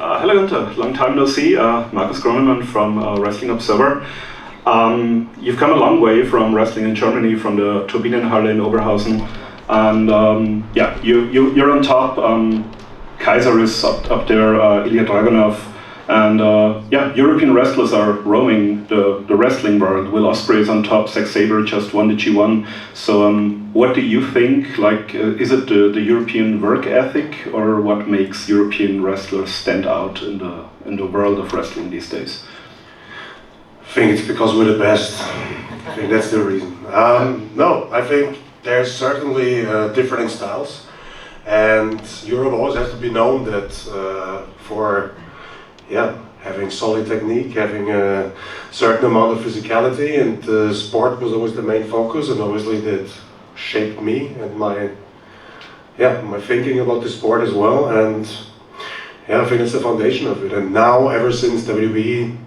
Hello Gunther, long time no see. Markus Gronemann from Wrestling Observer. You've come a long way from wrestling in Germany, from the Turbinenhalle in Oberhausen, and yeah, you're on top. Kaiser is up there, Ilya Dragunov, and yeah, European wrestlers are roaming the wrestling world. Will Ospreay is on top, Zack Sabre just won the G1. So what do you think? Like, is it the European work ethic, or what makes European wrestlers stand out in the world of wrestling these days? I think it's because we're the best. I think that's the reason. No, I think there's certainly different styles, and Europe always has to be known that for having solid technique, having a certain amount of physicality, and sport was always the main focus, and obviously that shaped me and my thinking about the sport as well. And I think it's the foundation of it. And now, ever since WWE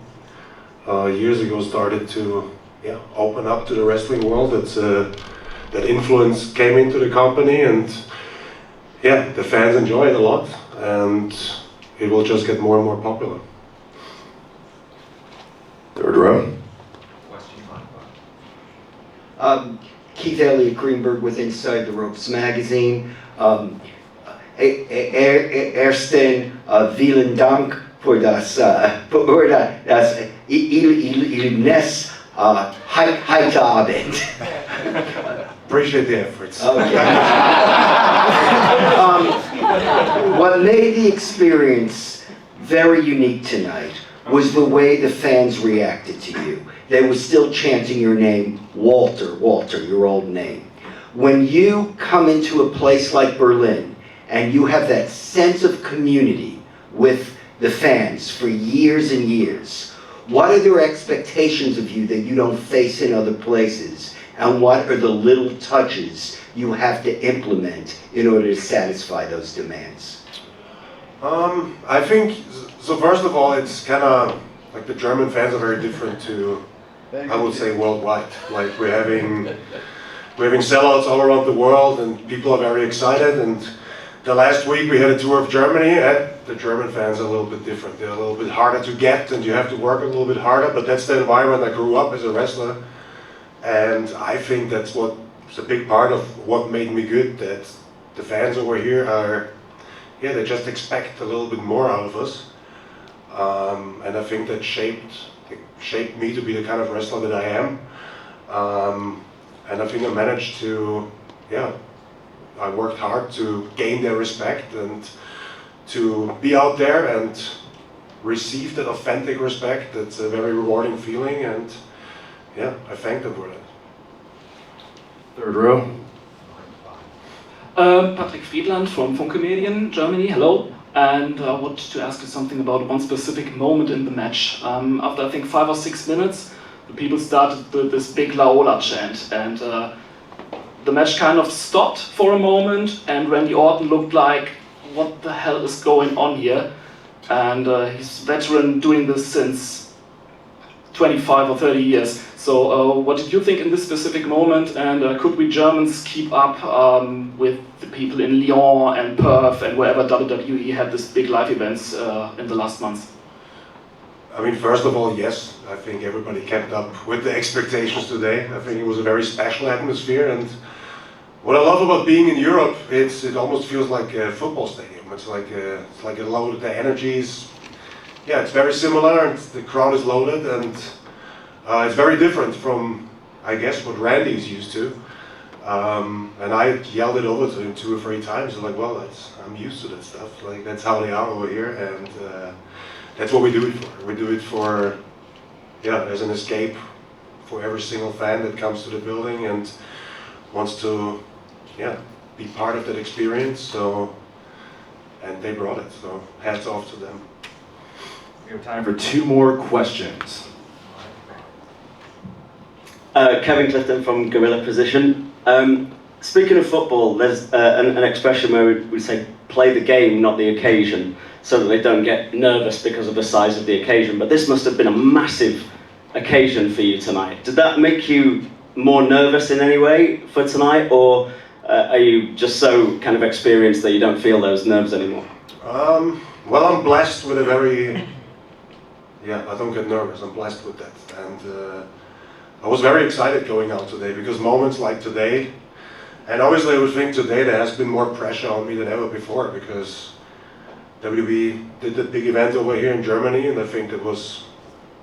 years ago started to open up to the wrestling world, that influence came into the company, and the fans enjoy it a lot, and it will just get more and more popular. Third row. Keith Elliott Greenberg with Inside the Ropes magazine. Ersten vielen Dank für das Illunes heute Abend. Appreciate the efforts. Okay. What made the experience very unique tonight was the way the fans reacted to you. They were still chanting your name, Walter, Walter, your old name. When you come into a place like Berlin and you have that sense of community with the fans for years and years, what are their expectations of you that you don't face in other places? And what are the little touches you have to implement in order to satisfy those demands? I think, so first of all, it's kind of like the German fans are very different to, I would say, worldwide. Like we're having sellouts all around the world, and people are very excited. And the last week we had a tour of Germany, and the German fans are a little bit different. They're a little bit harder to get, and you have to work a little bit harder, but that's the environment I grew up as a wrestler. And I think that's what's a big part of what made me good, that the fans over here are, they just expect a little bit more out of us. And I think that shaped me to be the kind of wrestler that I am. And I think I managed to, I worked hard to gain their respect and to be out there and receive that authentic respect. That's a very rewarding feeling, and I thank them for that. Third row. Patrick Friedland from Funke Medien, Germany, hello. And I want to ask you something about one specific moment in the match. After I think 5 or 6 minutes, the people started this big Laola chant, and the match kind of stopped for a moment, and Randy Orton looked like, what the hell is going on here? And he's veteran doing this since 25 or 30 years. So what did you think in this specific moment, and could we Germans keep up with the people in Lyon and Perth and wherever WWE had this big live events in the last months? I mean, first of all, yes, I think everybody kept up with the expectations today. I think it was a very special atmosphere, and what I love about being in Europe, it almost feels like a football stadium. It's like a loaded, the energies, it's very similar, and the crowd is loaded, and it's very different from, I guess, what Randy's used to. And I yelled it over to him 2 or 3 times. I'm like, well, I'm used to that stuff. Like, that's how they are over here, and that's what we do it for. We do it for, as an escape for every single fan that comes to the building and wants to, be part of that experience. So, and they brought it. So, hats off to them. We have time for 2 more questions. Kevin Clifton from Gorilla Position. Speaking of football, there's an expression where we say play the game, not the occasion, so that they don't get nervous because of the size of the occasion. But this must have been a massive occasion for you tonight. Did that make you more nervous in any way for tonight, or are you just so kind of experienced that you don't feel those nerves anymore? Well, I'm blessed with a very, I don't get nervous, I'm blessed with that. And I was very excited going out today because moments like today, and obviously I would think today there has been more pressure on me than ever before because WWE did that big event over here in Germany, and I think it was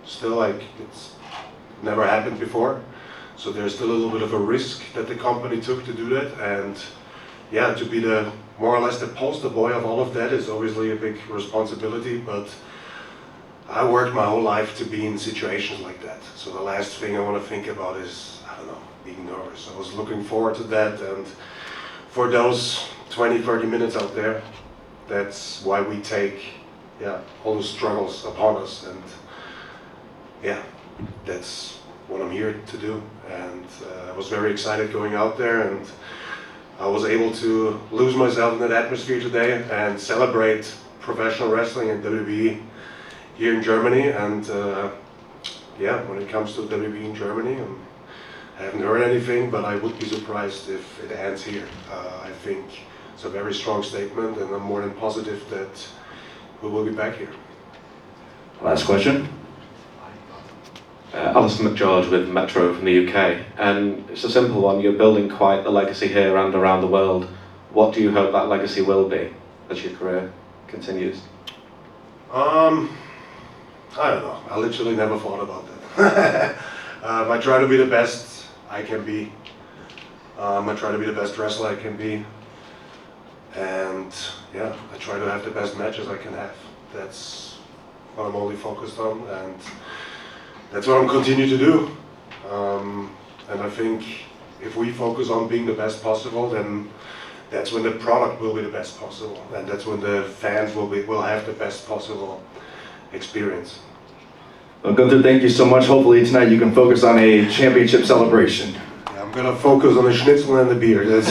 still like it's never happened before. So there's still a little bit of a risk that the company took to do that, and yeah, to be the more or less the poster boy of all of that is obviously a big responsibility, but I worked my whole life to be in situations like that. So the last thing I want to think about is, I don't know, being nervous. I was looking forward to that, and for those 20-30 minutes out there, that's why we take all the struggles upon us, and that's what I'm here to do. And I was very excited going out there, and I was able to lose myself in that atmosphere today and celebrate professional wrestling and WWE here in Germany. And when it comes to WWE in Germany, I haven't heard anything, but I would be surprised if it ends here. I think it's a very strong statement, and I'm more than positive that we will be back here. Last question. Alistair McGeorge with Metro from the UK, and it's a simple one. You're building quite a legacy here and around the world. What do you hope that legacy will be as your career continues? I don't know. I literally never thought about that. I try to be the best I can be. I try to be the best wrestler I can be, and I try to have the best matches I can have. That's what I'm only focused on, and that's what I'm continuing to do. And I think if we focus on being the best possible, then that's when the product will be the best possible, and that's when the fans will have the best possible experience. Well, Gunther, thank you so much. Hopefully tonight you can focus on a championship celebration. I'm gonna focus on the schnitzel and the beer. That's